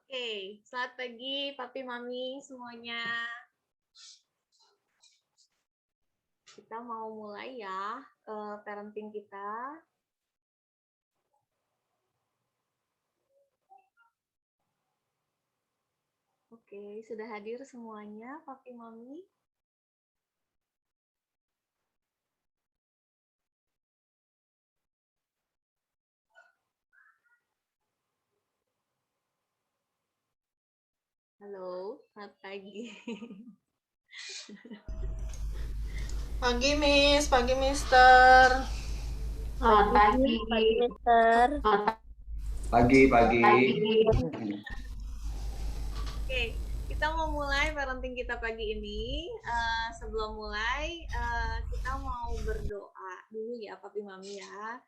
Oke, selamat pagi Papi Mami semuanya. Kita mau mulai ya parenting kita. Oke, sudah hadir semuanya Papi Mami. Halo, selamat pagi. Pagi Miss, pagi Mister. Selamat pagi, Mister. Pagi. Oke, kita mau mulai parenting kita pagi ini. Sebelum mulai, kita mau berdoa dulu ya Papi Mami ya.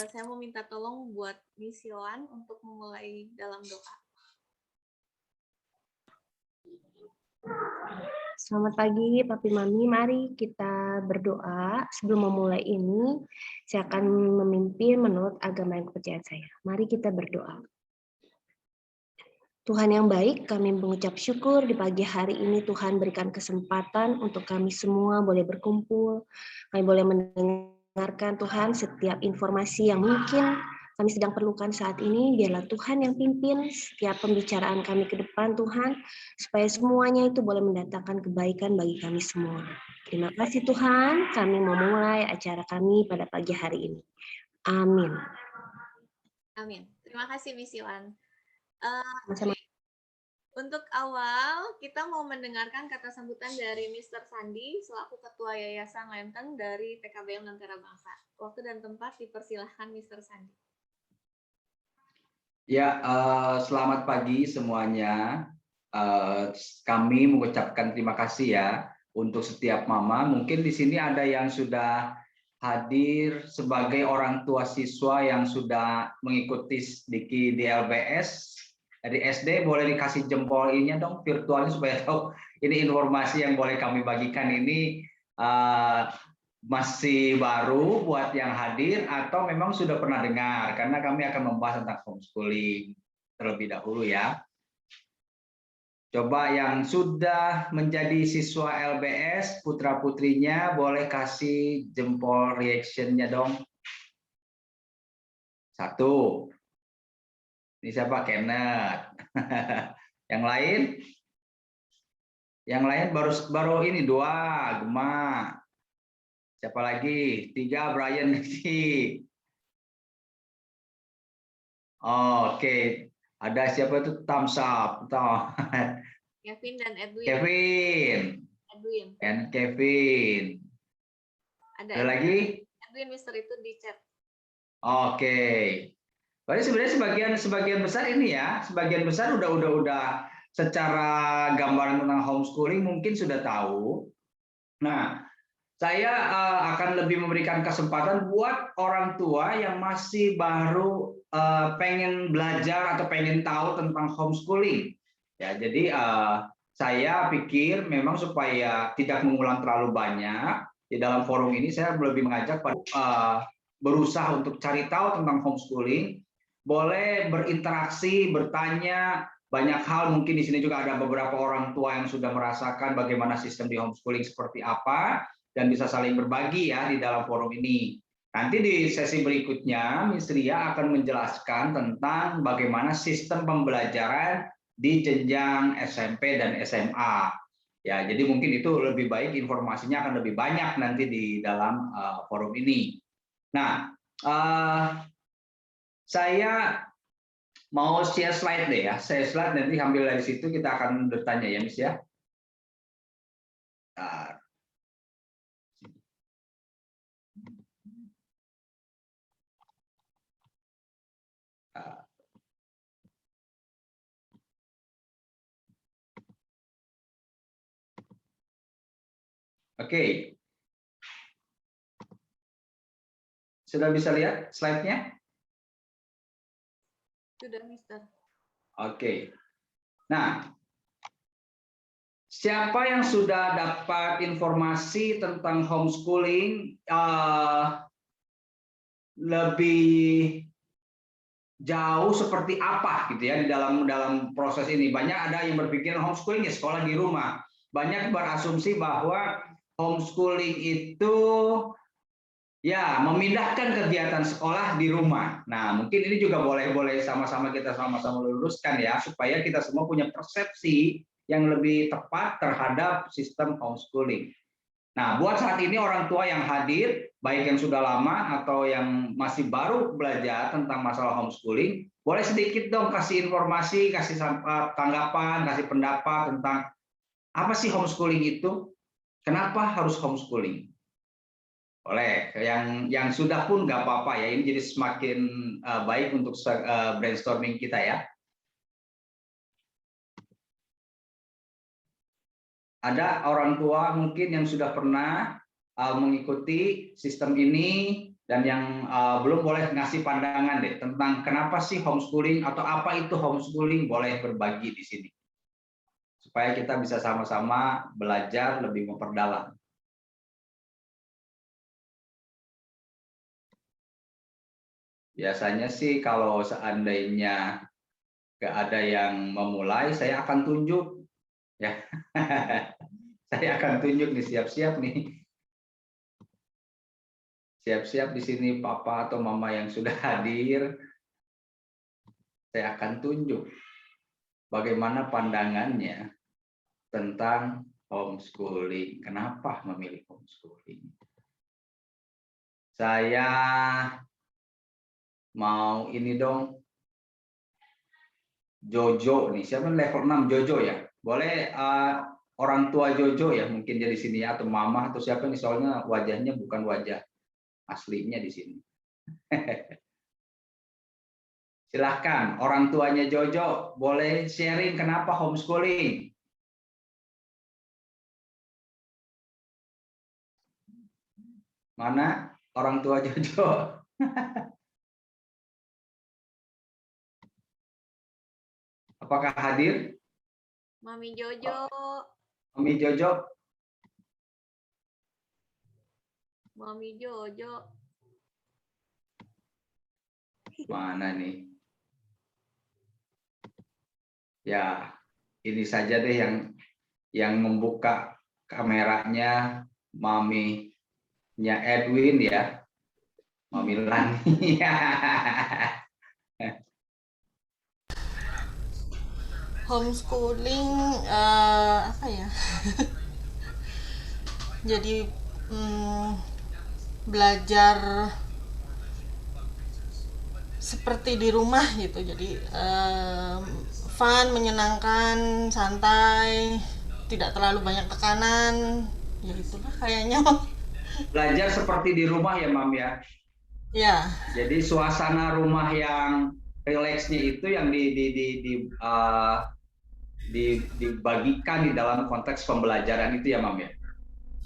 Saya mau minta tolong buat Miss Yohan untuk memulai dalam doa. Selamat pagi Papi Mami, mari kita berdoa. Sebelum memulai ini, saya akan memimpin menurut agama yang kepercayaan saya. Mari kita berdoa. Tuhan yang baik, kami mengucap syukur di pagi hari ini Tuhan berikan kesempatan untuk kami semua boleh berkumpul. Kami boleh mendengarkan Tuhan setiap informasi yang mungkin kami sedang perlukan saat ini. Biarlah Tuhan yang pimpin setiap pembicaraan kami ke depan Tuhan, supaya semuanya itu boleh mendatangkan kebaikan bagi kami semua. Terima kasih Tuhan, kami mau mulai acara kami pada pagi hari ini. Amin. Amin. Terima kasih Miss Yohan. Sama-sama. Untuk awal, kita mau mendengarkan kata sambutan dari Mr. Sandi selaku Ketua Yayasan Lenteng dari PKBM Lentera Bangsa. Waktu dan tempat dipersilahkan Mr. Sandi. Ya, selamat pagi semuanya. Kami mengucapkan terima kasih ya untuk setiap mama. Mungkin di sini ada yang sudah hadir sebagai orang tua siswa yang sudah mengikuti di LBS. Dari SD boleh dikasih jempol ininya dong virtualnya supaya tahu ini informasi yang boleh kami bagikan ini masih baru buat yang hadir atau memang sudah pernah dengar, karena kami akan membahas tentang homeschooling terlebih dahulu ya. Coba yang sudah menjadi siswa LBS putra-putrinya boleh kasih jempol reaction-nya dong. 1. Ini siapa? Kenneth. Yang lain? Yang lain baru ini 2, Gemma. Siapa lagi? 3, Brian. Oke, ada siapa itu? Thumbs up. Kevin dan Edwin. Kevin. Edwin. And Kevin. Ada lagi? Edwin, Mister itu di chat. Oke. Berarti sebenarnya sebagian besar ini ya, sebagian besar udah secara gambaran tentang homeschooling mungkin sudah tahu. Nah, saya akan lebih memberikan kesempatan buat orang tua yang masih baru pengen belajar atau pengen tahu tentang homeschooling. Ya, jadi saya pikir memang supaya tidak mengulang terlalu banyak di dalam forum ini, saya lebih mengajak berusaha untuk cari tahu tentang homeschooling, boleh berinteraksi, bertanya banyak hal. Mungkin di sini juga ada beberapa orang tua yang sudah merasakan bagaimana sistem di homeschooling seperti apa, dan bisa saling berbagi ya di dalam forum ini. Nanti di sesi berikutnya, Miss Ria akan menjelaskan tentang bagaimana sistem pembelajaran di jenjang SMP dan SMA. Ya, jadi mungkin itu lebih baik, informasinya akan lebih banyak nanti di dalam forum ini. Nah, saya mau share slide deh ya. Saya slide nanti ambil dari situ, kita akan bertanya ya, Miss ya. Oke. Sudah bisa lihat slide-nya? Sudah, Mister. Oke. Nah, siapa yang sudah dapat informasi tentang homeschooling lebih jauh seperti apa gitu ya di dalam proses ini. Banyak ada yang berpikir homeschooling ya sekolah di rumah. Banyak berasumsi bahwa homeschooling itu ya memindahkan kegiatan sekolah di rumah. Nah, mungkin ini juga boleh sama-sama kita sama-sama luruskan ya supaya kita semua punya persepsi yang lebih tepat terhadap sistem homeschooling. Nah, buat saat ini orang tua yang hadir, baik yang sudah lama atau yang masih baru belajar tentang masalah homeschooling, boleh sedikit dong kasih informasi, kasih tanggapan, kasih pendapat tentang apa sih homeschooling itu, kenapa harus homeschooling. Boleh, yang sudah pun nggak apa-apa ya, ini jadi semakin baik untuk brainstorming kita ya. Ada orang tua mungkin yang sudah pernah mengikuti sistem ini dan yang belum boleh ngasih pandangan deh tentang kenapa sih homeschooling atau apa itu homeschooling, boleh berbagi di sini supaya kita bisa sama-sama belajar lebih memperdalam. Biasanya sih kalau seandainya nggak ada yang memulai, saya akan tunjuk ya. Saya akan tunjuk nih, siap-siap nih. Siap-siap di sini papa atau mama yang sudah hadir. Saya akan tunjuk bagaimana pandangannya tentang homeschooling. Kenapa memilih homeschooling? Saya mau ini dong. Jojo nih, siapa level 6 Jojo ya? Boleh orang tua Jojo ya, mungkin dia di sini atau mama atau siapa nih, soalnya wajahnya bukan wajah aslinya di sini. Silahkan, orang tuanya Jojo boleh sharing kenapa homeschooling. Mana orang tua Jojo? Apakah hadir? Mami Jojo. Mami Jojo? Mami Jojo. Mana nih? Ya, ini saja deh yang membuka kameranya maminya Edwin ya. Mami Lani. Homeschooling apa ya? Jadi belajar seperti di rumah gitu. Jadi fun, menyenangkan, santai, tidak terlalu banyak tekanan. Ya itulah kayaknya. Belajar seperti di rumah ya, Mam ya. Ya. Jadi suasana rumah yang rileksnya itu yang dibagikan di dalam konteks pembelajaran itu ya, Mam ya.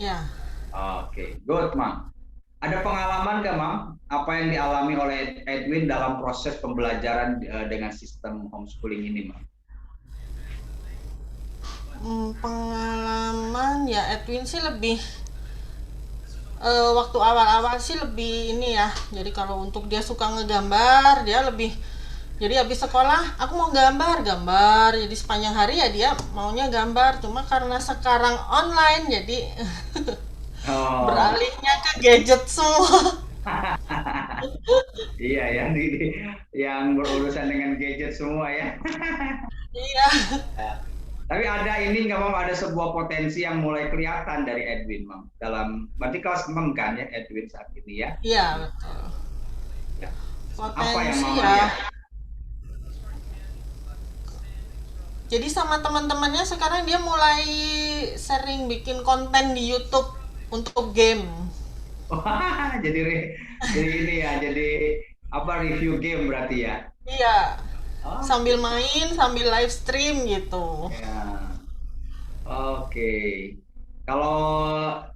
Ya. Oke, good, Mam. Ada pengalaman nggak, Mam? Apa yang dialami oleh Edwin dalam proses pembelajaran dengan sistem homeschooling ini, Mam? Pengalaman ya Edwin sih lebih waktu awal-awal sih lebih ini ya. Jadi kalau untuk dia suka ngegambar, dia lebih, jadi habis sekolah aku mau gambar. Jadi sepanjang hari ya dia maunya gambar. Cuma karena sekarang online jadi beralihnya ke gadget semua. Iya, yang berurusan dengan gadget semua ya. Iya. Tapi ada ini nggak, Mam, ada sebuah potensi yang mulai kelihatan dari Edwin, Mam. Berarti kelas 6 kan ya Edwin saat ini ya? Iya, betul. Ya. Potensi apa yang Mama ya. lihat? Jadi sama teman-temannya sekarang dia mulai sering bikin konten di YouTube untuk game. Wah, jadi ini ya, jadi apa, review game berarti ya? Iya. Oh. Sambil main, sambil live stream gitu. Ya. Oke. Kalau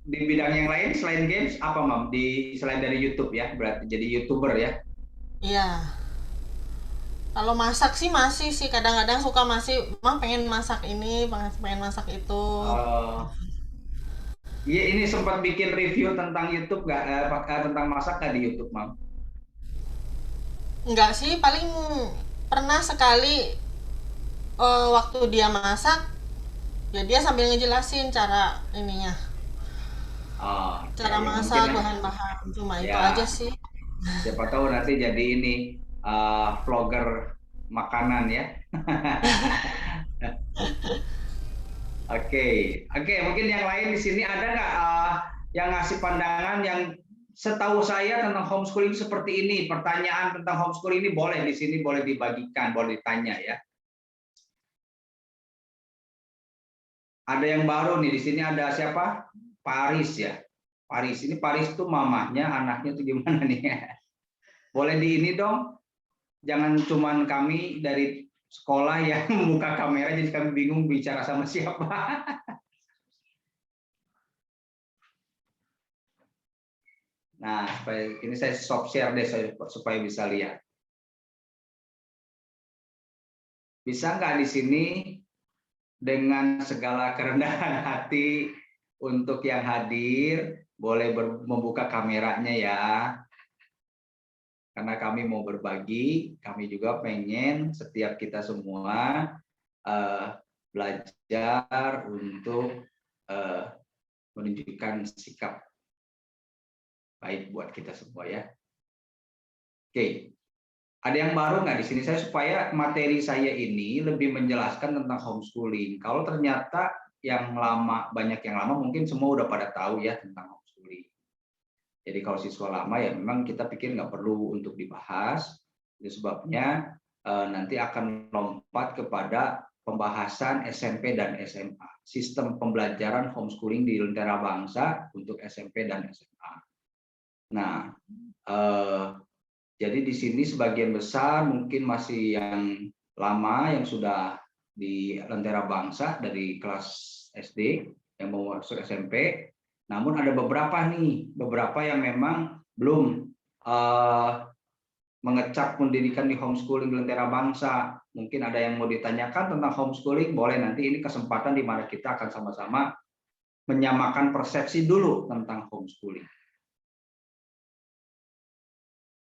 di bidang yang lain selain games apa, Mam? Selain dari YouTube ya, berarti jadi YouTuber ya? Iya. Kalau masak sih masih sih, kadang-kadang suka masih, Mam pengen masak ini, pengen masak itu. Iya, ini sempat bikin review tentang YouTube nggak? Tentang masak nggak di YouTube, Mam? Enggak sih, paling pernah sekali waktu dia masak, ya dia sambil ngejelasin cara ininya, Oh, cara ya mungkin masak, bahan-bahan. Cuma itu aja ya sih. siapa tahu nanti jadi ini vlogger makanan ya. Oke, oke. Mungkin yang lain di sini ada nggak yang ngasih pandangan yang setahu saya tentang homeschooling seperti ini. Pertanyaan tentang homeschooling ini boleh di sini boleh dibagikan, boleh ditanya ya. Ada yang baru nih di sini ada siapa? Paris ya. Paris ini Paris tuh mamahnya, anaknya tuh gimana nih? Boleh di ini dong. Jangan cuman kami dari sekolah yang membuka kamera jadi kami bingung bicara sama siapa. Nah, ini saya stop share deh supaya bisa lihat. Bisa nggak di sini dengan segala kerendahan hati untuk yang hadir boleh membuka kameranya ya. Karena kami mau berbagi, kami juga pengen setiap kita semua belajar untuk menunjukkan sikap baik buat kita semua ya. Oke, ada yang baru nggak di sini? Saya supaya materi saya ini lebih menjelaskan tentang homeschooling. Kalau ternyata yang lama, banyak yang lama mungkin semua udah pada tahu ya tentang homeschooling. Jadi kalau siswa lama ya memang kita pikir nggak perlu untuk dibahas. Itu sebabnya nanti akan lompat kepada pembahasan SMP dan SMA. Sistem pembelajaran homeschooling di Lentera Bangsa untuk SMP dan SMA. Nah, jadi di sini sebagian besar mungkin masih yang lama yang sudah di Lentera Bangsa dari kelas SD yang mau masuk SMP. Namun ada beberapa yang memang belum mengecap pendidikan di homeschooling di Lentera Bangsa. Mungkin ada yang mau ditanyakan tentang homeschooling, boleh nanti ini kesempatan di mana kita akan sama-sama menyamakan persepsi dulu tentang homeschooling.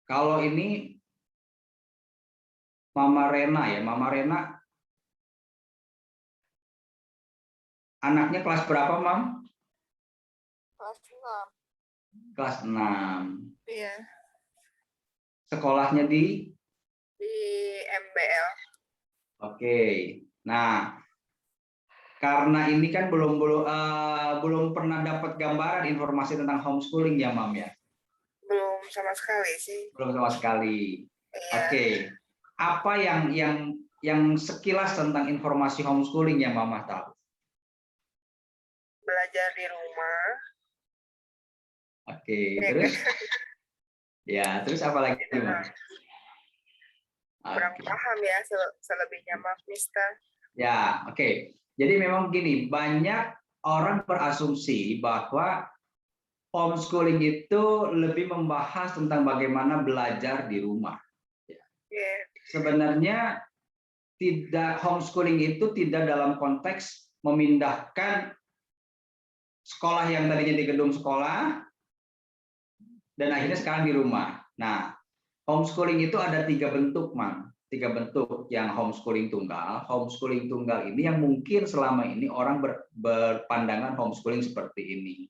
Kalau ini Mama Rena ya, Mama Rena anaknya kelas berapa, Mam? Kelas 6. Kelas 6. Iya, Sekolahnya di? di MBL. Oke. Nah, karena ini kan belum pernah dapat gambaran informasi tentang homeschooling ya, Mam ya? Belum sama sekali sih. Belum sama sekali. Iya. Oke. Apa yang sekilas tentang informasi homeschooling yang Mama tahu? Belajar di rumah. Oke, Ya, terus? Ya, terus apa lagi, Mam? kurang Oke. paham ya selebihnya, maaf Mister. Ya, oke. Jadi memang gini, banyak orang berasumsi bahwa homeschooling itu lebih membahas tentang bagaimana belajar di rumah. Iya. Sebenarnya homeschooling itu tidak dalam konteks memindahkan sekolah yang tadinya di gedung sekolah dan akhirnya sekarang di rumah. Nah, homeschooling itu ada 3 bentuk, Mam. 3 bentuk yang homeschooling tunggal. Homeschooling tunggal ini yang mungkin selama ini orang berpandangan homeschooling seperti ini.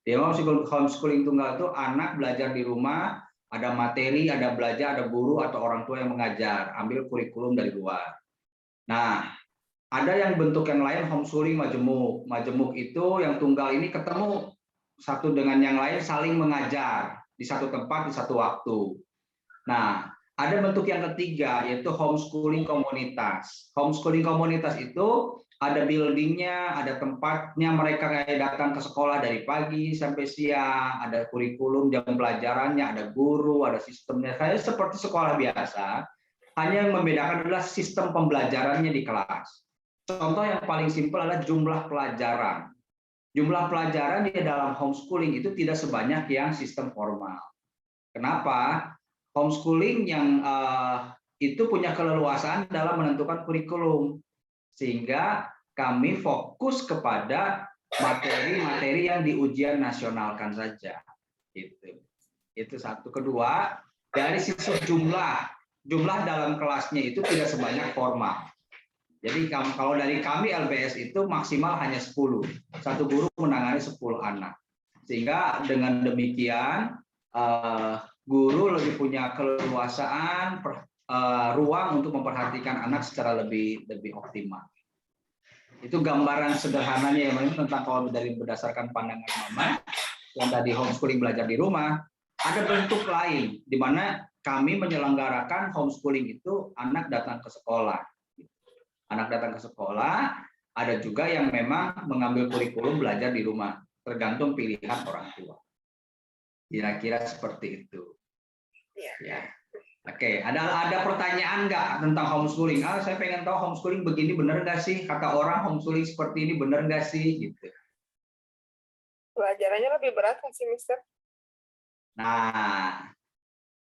Di homeschooling tunggal itu anak belajar di rumah, ada materi, ada belajar, ada guru atau orang tua yang mengajar, ambil kurikulum dari luar. Nah, ada yang bentuk yang lain homeschooling majemuk. Majemuk itu yang tunggal ini ketemu satu dengan yang lain saling mengajar di satu tempat di satu waktu. Nah, ada bentuk yang ketiga yaitu homeschooling komunitas. Homeschooling komunitas itu ada buildingnya, ada tempatnya mereka kayak datang ke sekolah dari pagi sampai siang, ada kurikulum jam pelajarannya, ada guru, ada sistemnya. Kayak seperti sekolah biasa, hanya yang membedakan adalah sistem pembelajarannya di kelas. Contoh yang paling simpel adalah jumlah pelajaran. Jumlah pelajaran di dalam homeschooling itu tidak sebanyak yang sistem formal. Kenapa? Homeschooling yang itu punya keleluasaan dalam menentukan kurikulum. Sehingga kami fokus kepada materi-materi yang di ujian nasionalkan saja. Itu satu. Kedua, dari sisi jumlah jumlah dalam kelasnya itu tidak sebanyak formal. Jadi kalau dari kami LBS itu maksimal hanya 10. Satu guru menangani 10 anak. Sehingga dengan demikian guru lebih punya keleluasaan, ruang untuk memperhatikan anak secara lebih optimal. Itu gambaran sederhananya ya, tentang kalau dari berdasarkan pandangan Mama yang tadi homeschooling belajar di rumah. Ada bentuk lain di mana kami menyelenggarakan homeschooling itu anak datang ke sekolah. Anak datang ke sekolah, ada juga yang memang mengambil kurikulum belajar di rumah, tergantung pilihan orang tua. Kira-kira seperti itu. Ya. Oke, ada pertanyaan nggak tentang homeschooling? Saya pengen tahu homeschooling begini bener nggak sih? Kata orang homeschooling seperti ini bener nggak sih? Gitu. Pelajarannya lebih berat kan sih, Mister? Nah,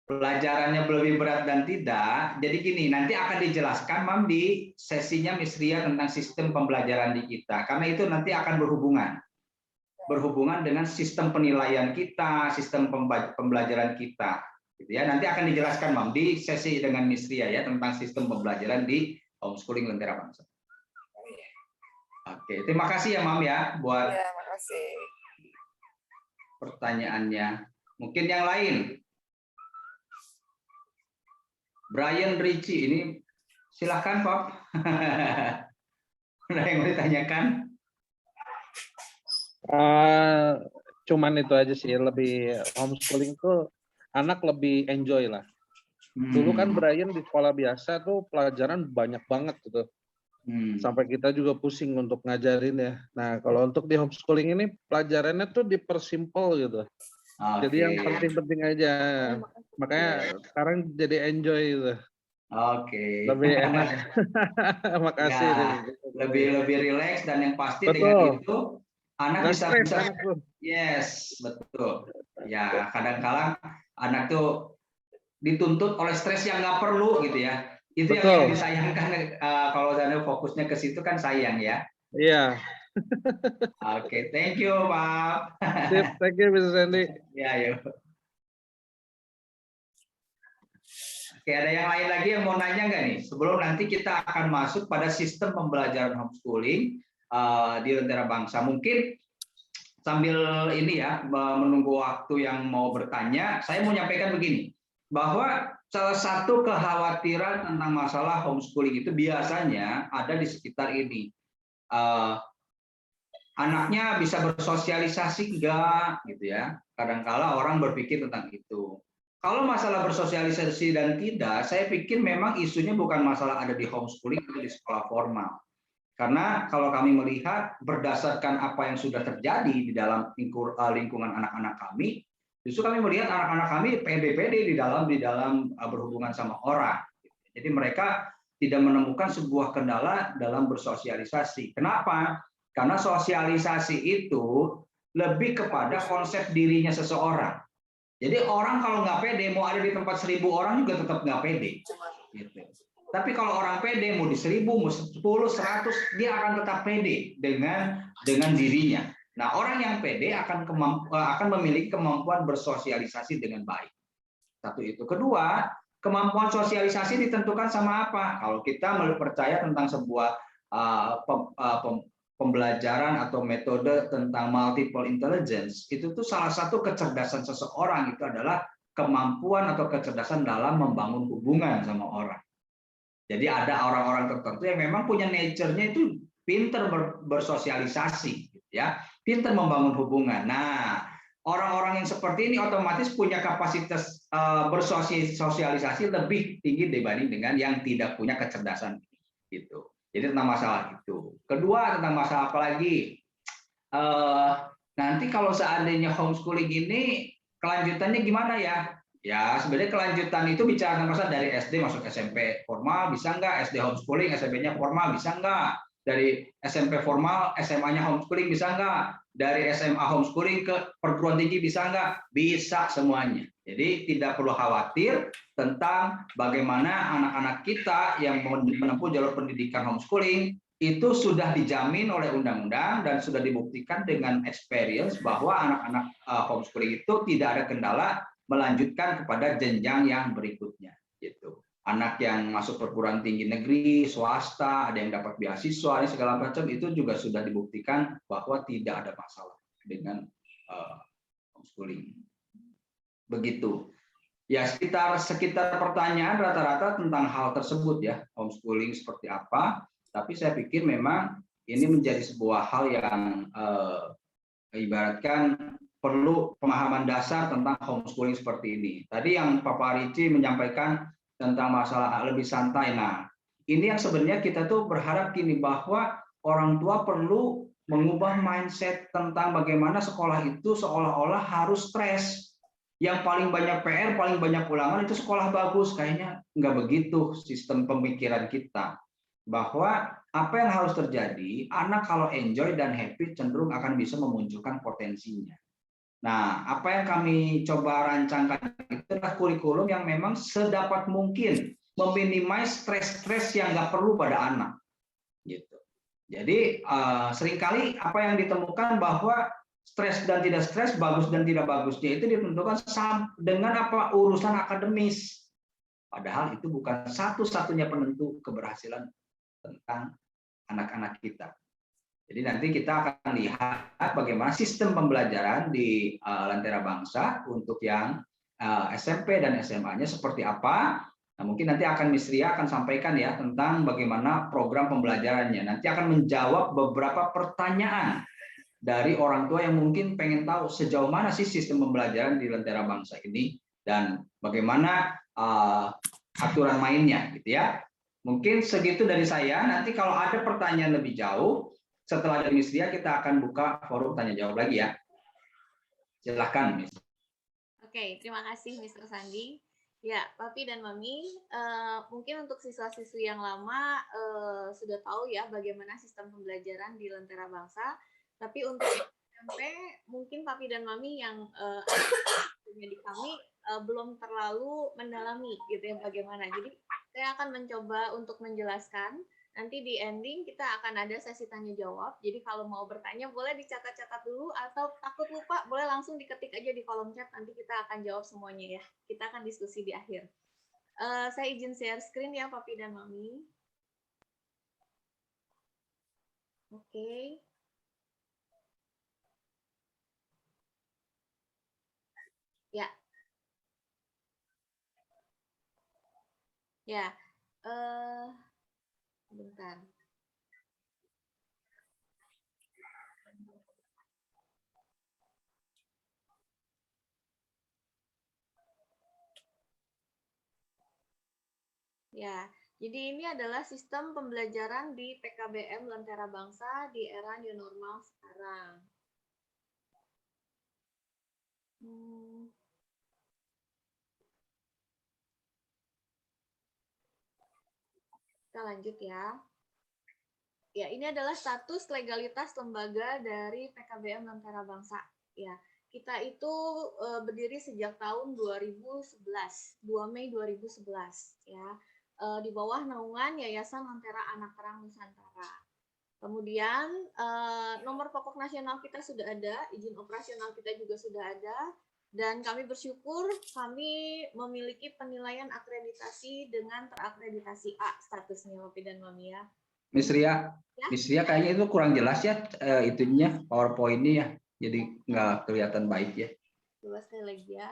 pelajarannya lebih berat dan tidak. Jadi gini, nanti akan dijelaskan Mam di sesinya Miss Ria tentang sistem pembelajaran di kita. Karena itu nanti akan berhubungan dengan sistem penilaian kita, sistem pembelajaran kita. Gitu ya. Nanti akan dijelaskan Mam di sesi dengan Miss Ria ya tentang sistem pembelajaran di homeschooling Lentera Bangsa. Oke, terima kasih ya Mam ya buat makasih. pertanyaannya. Mungkin yang lain. Brian Ricci ini silahkan Pak. Ada yang mau ditanyakan? Cuman itu aja sih, lebih homeschooling tuh anak lebih enjoy lah. Dulu kan Brian di sekolah biasa tuh pelajaran banyak banget gitu. Sampai kita juga pusing untuk ngajarin ya. Nah kalau untuk di homeschooling ini pelajarannya tuh dipersimpel gitu. Jadi yang penting-penting aja. Makanya sekarang jadi enjoy gitu. Oke. Lebih enak. Makasih. Ya, lebih rileks dan yang pasti betul. Dengan itu anak bisa yes, betul. Ya, kadang-kadang anak tuh dituntut oleh stres yang nggak perlu gitu ya. Itu yang disayangkan kalau saya fokusnya ke situ kan sayang ya. Iya. Oke, thank you, Pak. Thank you, Mr. Sandy. Ya, yuk. Oke, ada yang lain lagi yang mau nanya nggak nih? Sebelum nanti kita akan masuk pada sistem pembelajaran homeschooling di Lentera Bangsa. Mungkin sambil ini ya, menunggu waktu yang mau bertanya, saya mau nyampaikan begini, bahwa salah satu kekhawatiran tentang masalah homeschooling itu biasanya ada di sekitar ini. Anaknya bisa bersosialisasi enggak gitu ya. Kadang-kala orang berpikir tentang itu. Kalau masalah bersosialisasi dan tidak, saya pikir memang isunya bukan masalah ada di homeschooling atau di sekolah formal. Karena kalau kami melihat berdasarkan apa yang sudah terjadi di dalam lingkungan anak-anak kami, justru kami melihat anak-anak kami pede-pede di dalam berhubungan sama orang. Jadi mereka tidak menemukan sebuah kendala dalam bersosialisasi. Kenapa? Karena sosialisasi itu lebih kepada konsep dirinya seseorang. Jadi orang kalau nggak pede, mau ada di tempat 1000 orang juga tetap nggak pede. Gitu. Tapi kalau orang pede, mau di 1000, mau 10, 100, dia akan tetap pede dengan dirinya. Nah, orang yang pede akan memiliki kemampuan bersosialisasi dengan baik. Satu itu. Kedua, kemampuan sosialisasi ditentukan sama apa? Kalau kita percaya tentang sebuah pembelajaran atau metode tentang multiple intelligence, itu tuh salah satu kecerdasan seseorang itu adalah kemampuan atau kecerdasan dalam membangun hubungan sama orang. Jadi ada orang-orang tertentu yang memang punya nature-nya itu pinter bersosialisasi, gitu ya, pinter membangun hubungan. Nah, orang-orang yang seperti ini otomatis punya kapasitas bersosialisasi lebih tinggi dibanding dengan yang tidak punya kecerdasan gitu. Jadi tentang masalah itu. Kedua tentang masalah apa lagi? Nanti kalau seandainya homeschooling ini kelanjutannya gimana ya? Ya sebenarnya kelanjutan itu bicara masalah dari SD masuk SMP formal bisa nggak? SD homeschooling SMP-nya formal bisa nggak? Dari SMP formal SMA-nya homeschooling bisa nggak? Dari SMA homeschooling ke perguruan tinggi bisa nggak? Bisa semuanya. Jadi tidak perlu khawatir tentang bagaimana anak-anak kita yang menempuh jalur pendidikan homeschooling itu sudah dijamin oleh undang-undang dan sudah dibuktikan dengan experience bahwa anak-anak homeschooling itu tidak ada kendala melanjutkan kepada jenjang yang berikutnya. Gitu. anak yang masuk perguruan tinggi negeri, swasta, ada yang dapat beasiswa, ini segala macam itu juga sudah dibuktikan bahwa tidak ada masalah dengan homeschooling. Begitu. Ya sekitar pertanyaan rata-rata tentang hal tersebut ya, homeschooling seperti apa. Tapi saya pikir memang ini menjadi sebuah hal yang ibaratkan perlu pemahaman dasar tentang homeschooling seperti ini. Tadi yang Papa Ricci menyampaikan tentang masalah lebih santai. Nah, ini yang sebenarnya kita tuh berharap gini, bahwa orang tua perlu mengubah mindset tentang bagaimana sekolah itu seolah-olah harus stres. Yang paling banyak PR, paling banyak ulangan itu sekolah bagus. Kayaknya nggak begitu sistem pemikiran kita. Bahwa apa yang harus terjadi, anak kalau enjoy dan happy cenderung akan bisa memunculkan potensinya. Nah, apa yang kami coba rancangkan itu adalah kurikulum yang memang sedapat mungkin meminimais stres-stres yang nggak perlu pada anak. Gitu. Jadi seringkali apa yang ditemukan bahwa stres dan tidak stres, bagus dan tidak bagusnya itu ditentukan dengan apa urusan akademis. Padahal itu bukan satu-satunya penentu keberhasilan tentang anak-anak kita. Jadi nanti kita akan lihat bagaimana sistem pembelajaran di Lentera Bangsa untuk yang SMP dan SMA-nya seperti apa. Nah, mungkin nanti akan Miss Ria akan sampaikan ya tentang bagaimana program pembelajarannya. Nanti akan menjawab beberapa pertanyaan dari orang tua yang mungkin pengen tahu sejauh mana sih sistem pembelajaran di Lentera Bangsa ini dan bagaimana aturan mainnya gitu ya. Mungkin segitu dari saya. Nanti kalau ada pertanyaan lebih jauh setelah dari Miss Ria kita akan buka forum tanya jawab lagi ya. Silahkan Miss. Oke, terima kasih Mr. Sandi. Ya, Papi dan Mami, mungkin untuk siswa-siswi yang lama sudah tahu ya bagaimana sistem pembelajaran di Lentera Bangsa. Tapi untuk SMP, mungkin Papi dan Mami yang di kami belum terlalu mendalami gitu ya bagaimana. Jadi saya akan mencoba untuk menjelaskan. Nanti di ending kita akan ada sesi tanya jawab. Jadi kalau mau bertanya boleh dicatat-catat dulu atau takut lupa boleh langsung diketik aja di kolom chat. Nanti kita akan jawab semuanya ya. Kita akan diskusi di akhir. Saya izin share screen ya Papi dan Mami. Oke. Ya. Ya. Bentar. Ya, jadi ini adalah sistem pembelajaran di PKBM Lentera Bangsa di era new normal sekarang. Kita lanjut ya. Ya, ini adalah status legalitas lembaga dari PKBM Lentera Bangsa. Ya, kita itu berdiri sejak tahun 2011, 2 Mei 2011 ya. Di bawah naungan Yayasan Lentera Anak Terang Nusantara. Kemudian nomor pokok nasional kita sudah ada, izin operasional kita juga sudah ada, dan kami bersyukur kami memiliki penilaian akreditasi dengan terakreditasi A statusnya Papi dan Mami ya. Miss Ria, Ya? Miss Ria kayaknya itu kurang jelas ya itunya PowerPoint-nya ya, jadi nggak kelihatan baik ya. Coba sekali lagi ya.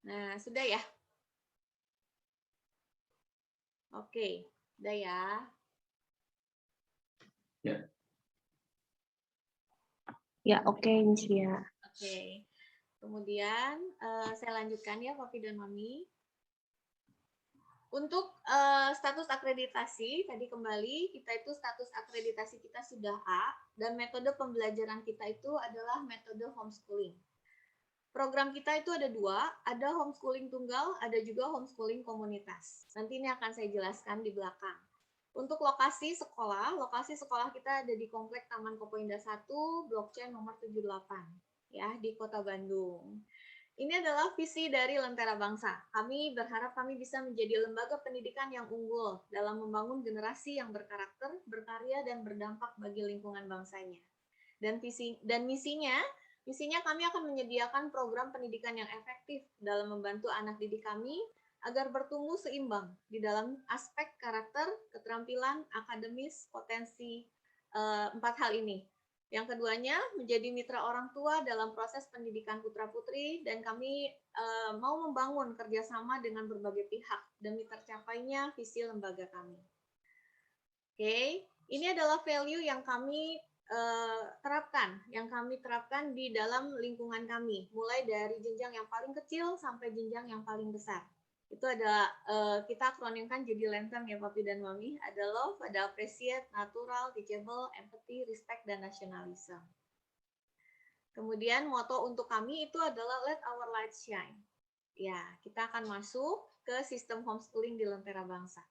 Nah, sudah ya? Oke, udah ya. Ya. Ya, oke, Miss Ria. Oke. Kemudian saya lanjutkan ya Papi dan Mami. Untuk status akreditasi, tadi kembali kita itu status akreditasi kita sudah A dan metode pembelajaran kita itu adalah metode homeschooling. Program kita itu ada 2, ada homeschooling tunggal, ada juga homeschooling komunitas. Nanti ini akan saya jelaskan di belakang. Untuk lokasi sekolah kita ada di Komplek Taman Kopo Indah 1, Blok C nomor 78, ya, di Kota Bandung. Ini adalah visi dari Lentera Bangsa. Kami berharap kami bisa menjadi lembaga pendidikan yang unggul dalam membangun generasi yang berkarakter, berkarya, dan berdampak bagi lingkungan bangsanya. Dan misinya kami akan menyediakan program pendidikan yang efektif dalam membantu anak didik kami agar bertumbuh seimbang di dalam aspek karakter, keterampilan, akademis, potensi, 4 hal ini. Yang keduanya, menjadi mitra orang tua dalam proses pendidikan putra-putri, dan kami mau membangun kerjasama dengan berbagai pihak demi tercapainya visi lembaga kami. Oke, ini adalah value yang kami terapkan di dalam lingkungan kami, mulai dari jenjang yang paling kecil sampai jenjang yang paling besar. Itu ada kita akronimkan jadi LANTEM ya Papi dan Mami, ada love, ada appreciate, natural, teachable, empathy, respect, dan nationalism. Kemudian moto untuk kami itu adalah let our light shine. Ya, kita akan masuk ke sistem homeschooling di Lentera Bangsa.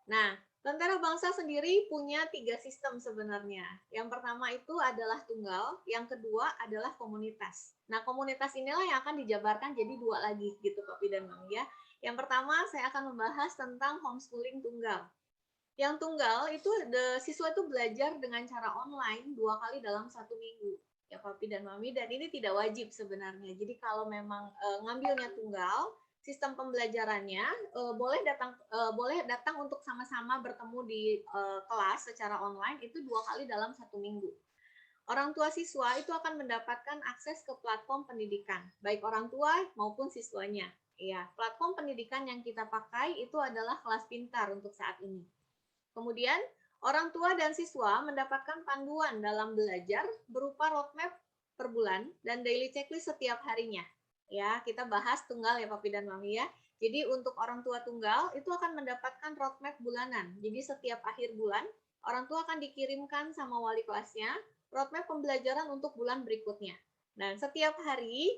Nah, Lentera Bangsa sendiri punya 3 sistem sebenarnya. Yang pertama itu adalah tunggal, yang kedua adalah komunitas. Nah, komunitas inilah yang akan dijabarkan jadi 2 lagi gitu Papi dan Mami ya. Yang pertama saya akan membahas tentang homeschooling tunggal. Yang tunggal itu siswa itu belajar dengan cara online 2 kali dalam 1 minggu. Ya Papi dan Mami, dan ini tidak wajib sebenarnya. Jadi kalau memang ngambilnya tunggal, sistem pembelajarannya boleh datang untuk sama-sama bertemu di kelas secara online itu 2 kali dalam 1 minggu. Orang tua siswa itu akan mendapatkan akses ke platform pendidikan, baik orang tua maupun siswanya. Ya, platform pendidikan yang kita pakai itu adalah Kelas Pintar untuk saat ini. Kemudian, orang tua dan siswa mendapatkan panduan dalam belajar berupa roadmap per bulan dan daily checklist setiap harinya. Ya, kita bahas tunggal ya Papi dan Mami ya. Jadi untuk orang tua tunggal itu akan mendapatkan roadmap bulanan. Jadi setiap akhir bulan, orang tua akan dikirimkan sama wali kelasnya roadmap pembelajaran untuk bulan berikutnya. Dan setiap hari,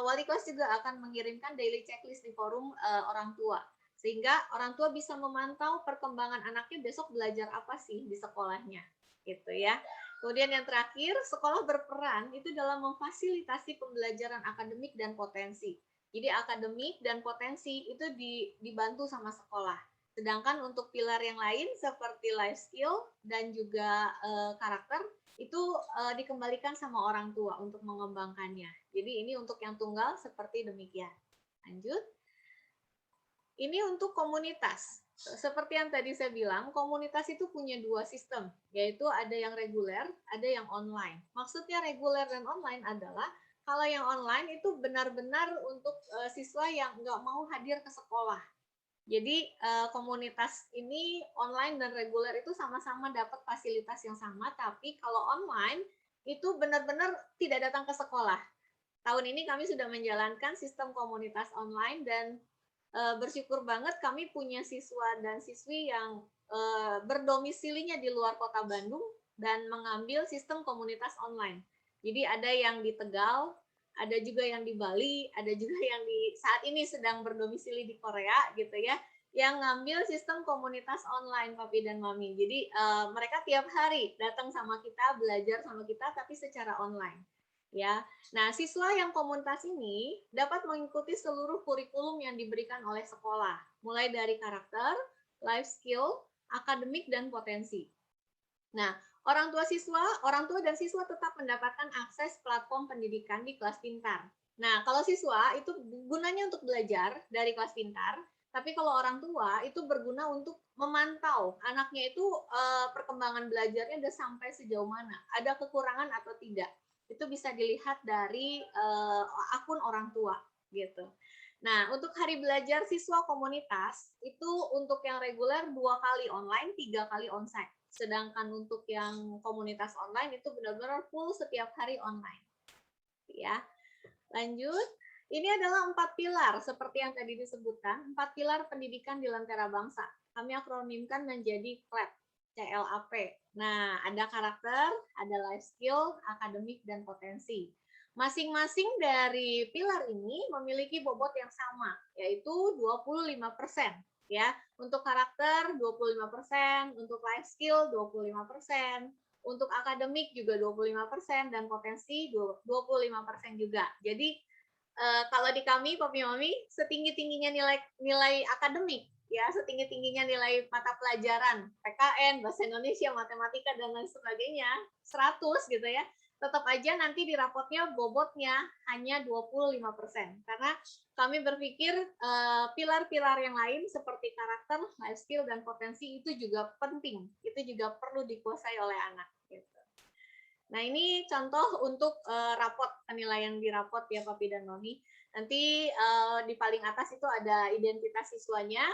wali kelas juga akan mengirimkan daily checklist di forum orang tua. Sehingga orang tua bisa memantau perkembangan anaknya besok belajar apa sih di sekolahnya. Gitu ya. Kemudian yang terakhir, sekolah berperan itu dalam memfasilitasi pembelajaran akademik dan potensi. Jadi akademik dan potensi itu dibantu sama sekolah. Sedangkan untuk pilar yang lain seperti life skill dan juga karakter, itu dikembalikan sama orang tua untuk mengembangkannya. Jadi ini untuk yang tunggal seperti demikian. Lanjut. Ini untuk komunitas. Seperti yang tadi saya bilang, komunitas itu punya 2 sistem, yaitu ada yang reguler, ada yang online. Maksudnya reguler dan online adalah kalau yang online itu benar-benar untuk siswa yang nggak mau hadir ke sekolah. Jadi komunitas ini online dan reguler itu sama-sama dapat fasilitas yang sama, tapi kalau online itu benar-benar tidak datang ke sekolah. Tahun ini kami sudah menjalankan sistem komunitas online dan bersyukur banget kami punya siswa dan siswi yang berdomisilinya di luar kota Bandung dan mengambil sistem komunitas online. Jadi ada yang di Tegal, ada juga yang di Bali, ada juga yang saat ini sedang berdomisili di Korea gitu ya, yang ngambil sistem komunitas online Papi dan Mami. Jadi mereka tiap hari datang sama kita, belajar sama kita tapi secara online. Ya. Nah, siswa yang komunitas ini dapat mengikuti seluruh kurikulum yang diberikan oleh sekolah, mulai dari karakter, life skill, akademik dan potensi. Nah, orang tua dan siswa tetap mendapatkan akses platform pendidikan di Kelas Pintar. Nah, kalau siswa itu gunanya untuk belajar dari Kelas Pintar, tapi kalau orang tua itu berguna untuk memantau anaknya itu perkembangan belajarnya udah sampai sejauh mana, ada kekurangan atau tidak. Itu bisa dilihat dari akun orang tua gitu. Nah, untuk hari belajar siswa komunitas itu untuk yang reguler 2 kali online, 3 kali onsite. Sedangkan untuk yang komunitas online itu benar-benar full setiap hari online. Ya. Lanjut. Ini adalah 4 pilar seperti yang tadi disebutkan, 4 pilar pendidikan di Lentera Bangsa. Kami akronimkan menjadi CLAP. CLAP. Nah, ada karakter, ada life skill, akademik, dan potensi. Masing-masing dari pilar ini memiliki bobot yang sama, yaitu 25%. Ya, untuk karakter 25%, untuk life skill 25%, untuk akademik juga 25%, dan potensi 25% juga. Jadi kalau di kami, Papi Mami, setinggi-tingginya nilai akademik, ya, setinggi-tingginya nilai mata pelajaran, PKN, bahasa Indonesia, matematika, dan lain sebagainya, 100 gitu ya, tetap aja nanti di rapotnya bobotnya hanya 25%. Karena kami berpikir pilar-pilar yang lain seperti karakter, life skill, dan potensi itu juga penting, itu juga perlu dikuasai oleh anak. Gitu. Nah, ini contoh untuk rapot, penilaian di rapot ya Papi dan Mami. Nanti di paling atas itu ada identitas siswanya,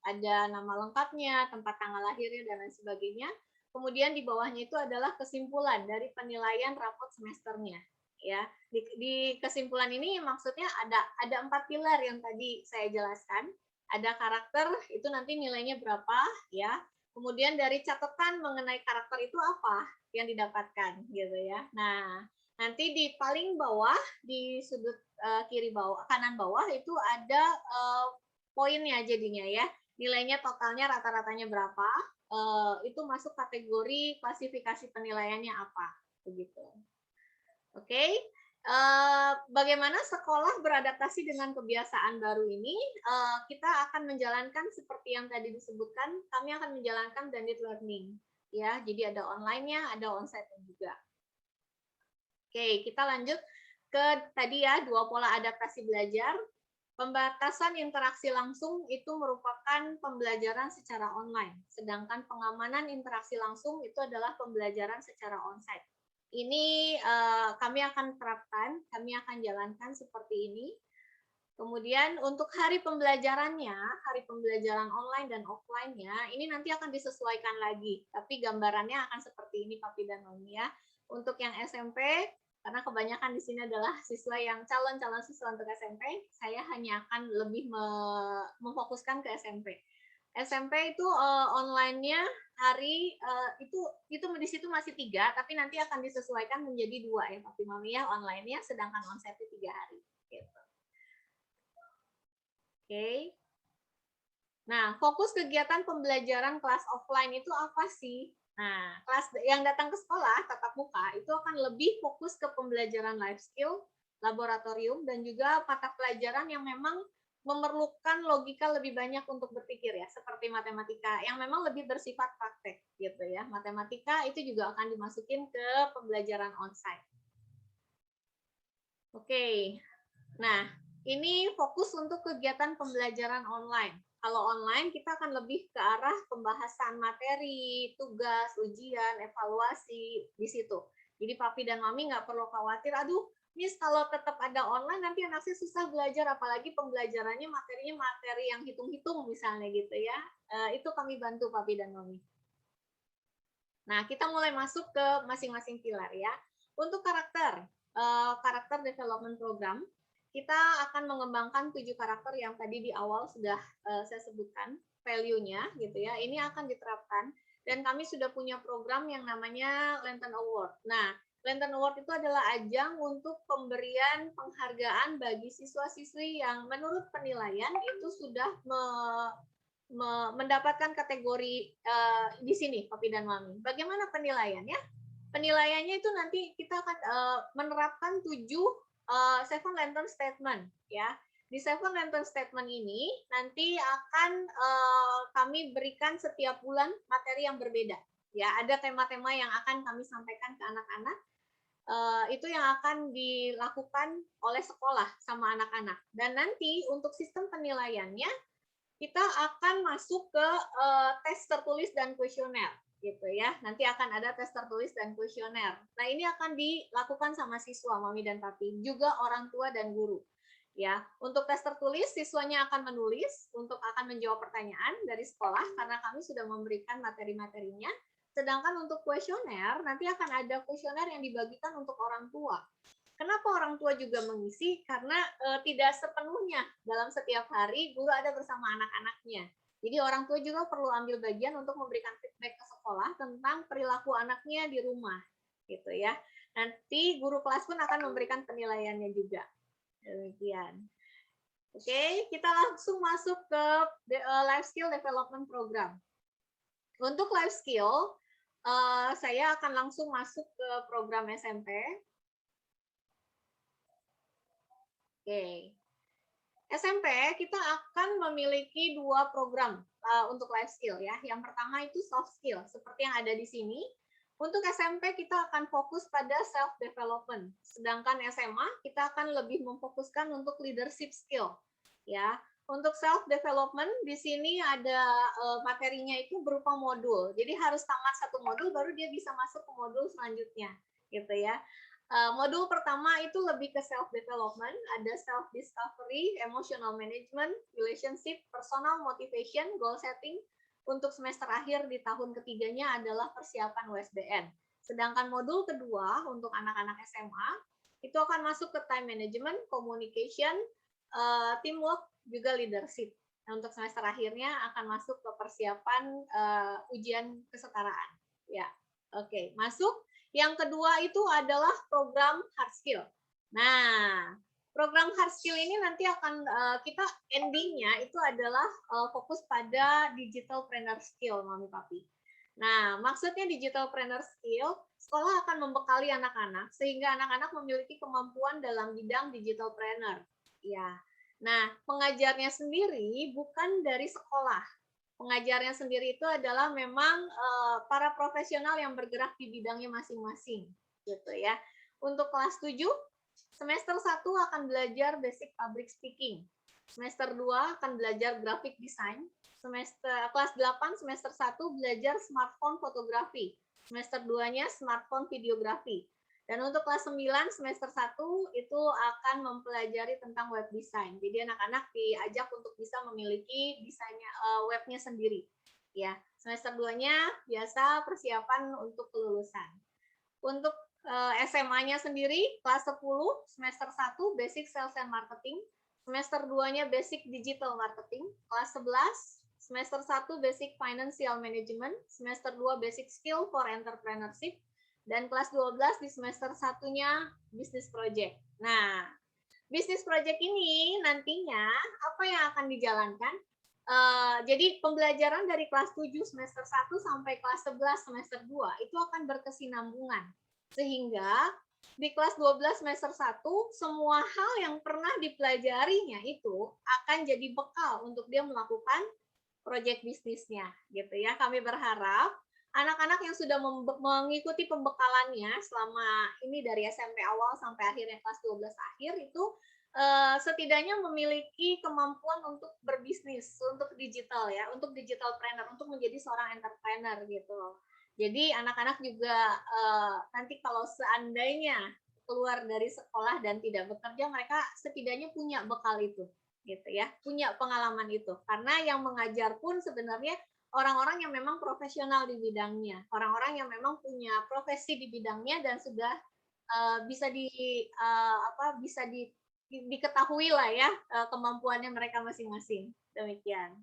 ada nama lengkapnya, tempat tanggal lahirnya, dan lain sebagainya. Kemudian di bawahnya itu adalah kesimpulan dari penilaian rapot semesternya. Ya, di kesimpulan ini maksudnya ada 4 pilar yang tadi saya jelaskan. Ada karakter, itu nanti nilainya berapa, ya. Kemudian dari catatan mengenai karakter itu apa yang didapatkan gitu ya. Nah, nanti di paling bawah di sudut kiri bawah, kanan bawah itu ada poinnya jadinya ya. Nilainya totalnya rata-ratanya berapa? Itu masuk kategori klasifikasi penilaiannya apa begitu. Oke. Bagaimana sekolah beradaptasi dengan kebiasaan baru ini? Kita akan menjalankan seperti yang tadi disebutkan, kami akan menjalankan blended learning. Ya, jadi ada online-nya, ada onsite-nya juga. Oke, kita lanjut ke tadi ya, 2 pola adaptasi belajar. Pembatasan interaksi langsung itu merupakan pembelajaran secara online, sedangkan pengamanan interaksi langsung itu adalah pembelajaran secara onsite. Ini kami akan terapkan, kami akan jalankan seperti ini. Kemudian untuk hari pembelajarannya, hari pembelajaran online dan offline-nya, ini nanti akan disesuaikan lagi. Tapi gambarannya akan seperti ini Papi dan Mami ya. Untuk yang SMP, karena kebanyakan di sini adalah siswa yang calon-calon siswa untuk SMP, saya hanya akan lebih memfokuskan ke SMP. SMP itu online-nya hari itu di situ masih 3, tapi nanti akan disesuaikan menjadi 2 ya Papi Mami ya, online-nya, sedangkan onsite 3 hari. Gitu. Oke. Nah, fokus kegiatan pembelajaran kelas offline itu apa sih? Nah, kelas yang datang ke sekolah tatap muka itu akan lebih fokus ke pembelajaran life skill, laboratorium, dan juga mata pelajaran yang memang memerlukan logika lebih banyak untuk berpikir ya, seperti matematika yang memang lebih bersifat praktek gitu ya. Matematika itu juga akan dimasukin ke pembelajaran onsite. Oke. Nah, ini fokus untuk kegiatan pembelajaran online. Kalau online kita akan lebih ke arah pembahasan materi, tugas, ujian, evaluasi di situ. Jadi Papi dan Mami nggak perlu khawatir, aduh Miss kalau tetap ada online nanti anaknya susah belajar, apalagi pembelajarannya materinya materi yang hitung-hitung misalnya gitu ya. Itu kami bantu Papi dan Mami. Nah, kita mulai masuk ke masing-masing pilar ya. Untuk karakter development program, kita akan mengembangkan 7 karakter yang tadi di awal sudah saya sebutkan value-nya gitu ya. Ini akan diterapkan dan kami sudah punya program yang namanya Lantern Award. Nah, Lantern Award itu adalah ajang untuk pemberian penghargaan bagi siswa-siswi yang menurut penilaian itu sudah mendapatkan kategori di sini, Papi dan Mami. Bagaimana penilaiannya? Penilaiannya itu nanti kita akan menerapkan 7 Seven Lantern Statement ya. Di Seven Lantern Statement ini nanti akan kami berikan setiap bulan materi yang berbeda. Ya, ada tema-tema yang akan kami sampaikan ke anak-anak. Itu yang akan dilakukan oleh sekolah sama anak-anak. Dan nanti untuk sistem penilaiannya kita akan masuk ke tes tertulis dan kuesioner gitu ya. Nanti akan ada tes tertulis dan kuesioner. Nah, ini akan dilakukan sama siswa, Mami dan Papi, juga orang tua dan guru. Ya, untuk tes tertulis siswanya akan menulis untuk akan menjawab pertanyaan dari sekolah karena kami sudah memberikan materi-materinya. Sedangkan untuk kuesioner nanti akan ada kuesioner yang dibagikan untuk orang tua. Kenapa orang tua juga mengisi? Karena tidak sepenuhnya dalam setiap hari guru ada bersama anak-anaknya. Jadi orang tua juga perlu ambil bagian untuk memberikan feedback ke sekolah tentang perilaku anaknya di rumah. gitu ya. Nanti guru kelas pun akan memberikan penilaiannya juga. Demikian. Oke, kita langsung masuk ke Life Skill Development Program. Untuk life skill, saya akan langsung masuk ke program SMP. Oke. SMP kita akan memiliki 2 program untuk life skill ya. Yang pertama itu soft skill, seperti yang ada di sini. Untuk SMP kita akan fokus pada self development, sedangkan SMA kita akan lebih memfokuskan untuk leadership skill. Ya, untuk self development di sini ada materinya itu berupa modul. Jadi harus tamat 1 modul baru dia bisa masuk ke modul selanjutnya, gitu ya. Modul pertama itu lebih ke self development, ada self discovery, emotional management, relationship, personal motivation, goal setting. Untuk semester akhir di tahun ketiganya adalah persiapan USBN. Sedangkan modul kedua untuk anak-anak SMA itu akan masuk ke time management, communication, teamwork, juga leadership. Nah, untuk semester akhirnya akan masuk ke persiapan ujian kesetaraan. Ya, oke, masuk. Yang kedua itu adalah program hard skill. Nah, program hard skill ini nanti akan kita endingnya itu adalah fokus pada digital trainer skill, Mami Papi. Nah, maksudnya digital trainer skill, sekolah akan membekali anak-anak sehingga anak-anak memiliki kemampuan dalam bidang digital trainer. Ya. Nah, pengajarnya sendiri bukan dari sekolah. Pengajarnya sendiri itu adalah memang para profesional yang bergerak di bidangnya masing-masing, gitu ya. Untuk kelas 7 semester 1 akan belajar basic public speaking. Semester 2 akan belajar graphic design. Kelas 8 semester 1 belajar smartphone fotografi. Semester 2-nya smartphone videografi. Dan untuk kelas 9 semester 1 itu akan mempelajari tentang web design. Jadi anak-anak diajak untuk bisa memiliki desainnya webnya sendiri. Ya, semester 2-nya biasa persiapan untuk kelulusan. Untuk SMA-nya sendiri kelas 10 semester 1 basic sales and marketing, semester 2-nya basic digital marketing, kelas 11 semester 1 basic financial management, semester 2 basic skill for entrepreneurship, dan kelas 12 di semester 1-nya business project. Nah, business project ini nantinya apa yang akan dijalankan? Jadi pembelajaran dari kelas 7 semester 1 sampai kelas 11 semester 2 itu akan berkesinambungan. Sehingga di kelas 12 semester 1 semua hal yang pernah dipelajarinya itu akan jadi bekal untuk dia melakukan proyek bisnisnya, gitu ya. Kami berharap anak-anak yang sudah mengikuti pembekalannya selama ini dari SMP awal sampai akhirnya kelas 12 akhir itu setidaknya memiliki kemampuan untuk berbisnis, untuk digital ya, untuk digital trainer, untuk menjadi seorang entrepreneur gitu. Jadi anak-anak juga nanti kalau seandainya keluar dari sekolah dan tidak bekerja, mereka setidaknya punya bekal itu, gitu ya, punya pengalaman itu. Karena yang mengajar pun sebenarnya orang-orang yang memang profesional di bidangnya, orang-orang yang memang punya profesi di bidangnya dan sudah bisa diketahui lah ya kemampuannya mereka masing-masing. Demikian.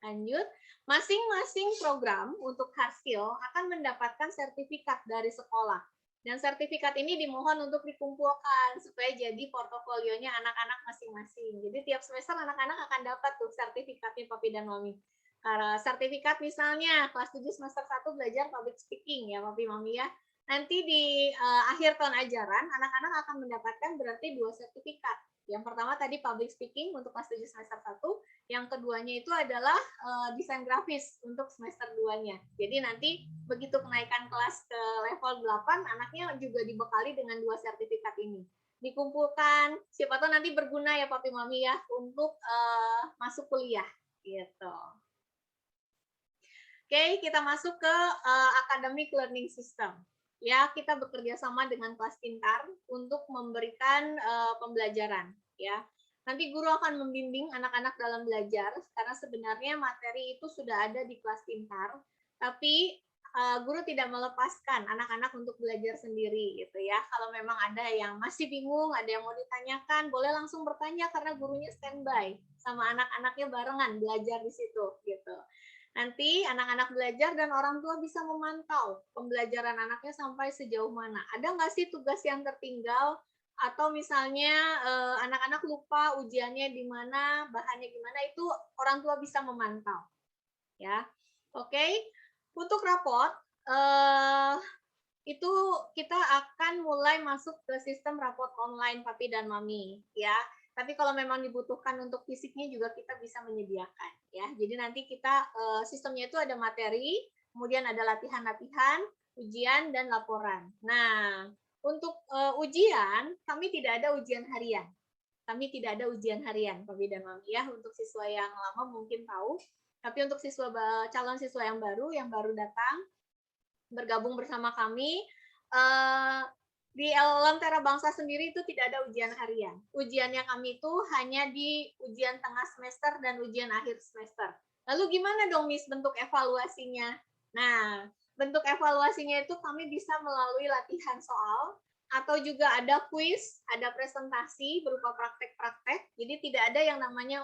Lanjut, masing-masing program untuk hard skill akan mendapatkan sertifikat dari sekolah. Dan sertifikat ini dimohon untuk dikumpulkan supaya jadi portofolionya anak-anak masing-masing. Jadi tiap semester anak-anak akan dapat tuh sertifikatnya Papi dan Mami. Sertifikat misalnya kelas 7 semester 1 belajar public speaking ya Papi Mami ya. Nanti di akhir tahun ajaran anak-anak akan mendapatkan berarti 2 sertifikat. Yang pertama tadi public speaking untuk kelas 7 semester 1, yang keduanya itu adalah desain grafis untuk semester 2-nya. Jadi nanti begitu kenaikan kelas ke level 8, anaknya juga dibekali dengan 2 sertifikat ini. Dikumpulkan, siapa tahu nanti berguna ya Papi Mami ya untuk masuk kuliah gitu. Oke, kita masuk ke academic learning system. Ya, kita bekerja sama dengan kelas pintar untuk memberikan pembelajaran. Ya, nanti guru akan membimbing anak-anak dalam belajar karena sebenarnya materi itu sudah ada di kelas pintar, tapi guru tidak melepaskan anak-anak untuk belajar sendiri, gitu ya. Kalau memang ada yang masih bingung, ada yang mau ditanyakan, boleh langsung bertanya karena gurunya standby sama anak-anaknya barengan belajar di situ, gitu. Nanti anak-anak belajar dan orang tua bisa memantau pembelajaran anaknya sampai sejauh mana. Ada nggak sih tugas yang tertinggal? Atau misalnya anak-anak lupa ujiannya di mana, bahannya gimana, itu orang tua bisa memantau. Ya, oke. Untuk rapot, itu kita akan mulai masuk ke sistem rapot online Papi dan Mami, ya. Tapi kalau memang dibutuhkan untuk fisiknya juga kita bisa menyediakan, ya. Jadi nanti kita sistemnya itu ada materi, kemudian ada latihan-latihan, ujian dan laporan. Nah, untuk ujian kami tidak ada ujian harian. Kami tidak ada ujian harian, Papi dan Mami, ya. Untuk siswa yang lama mungkin tahu, tapi untuk calon siswa yang baru datang bergabung bersama kami, di Lentera Bangsa sendiri itu tidak ada ujian harian. Ujiannya kami itu hanya di ujian tengah semester dan ujian akhir semester. Lalu gimana dong, Miss, bentuk evaluasinya? Nah, bentuk evaluasinya itu kami bisa melalui latihan soal, atau juga ada kuis, ada presentasi berupa praktek-praktek. Jadi tidak ada yang namanya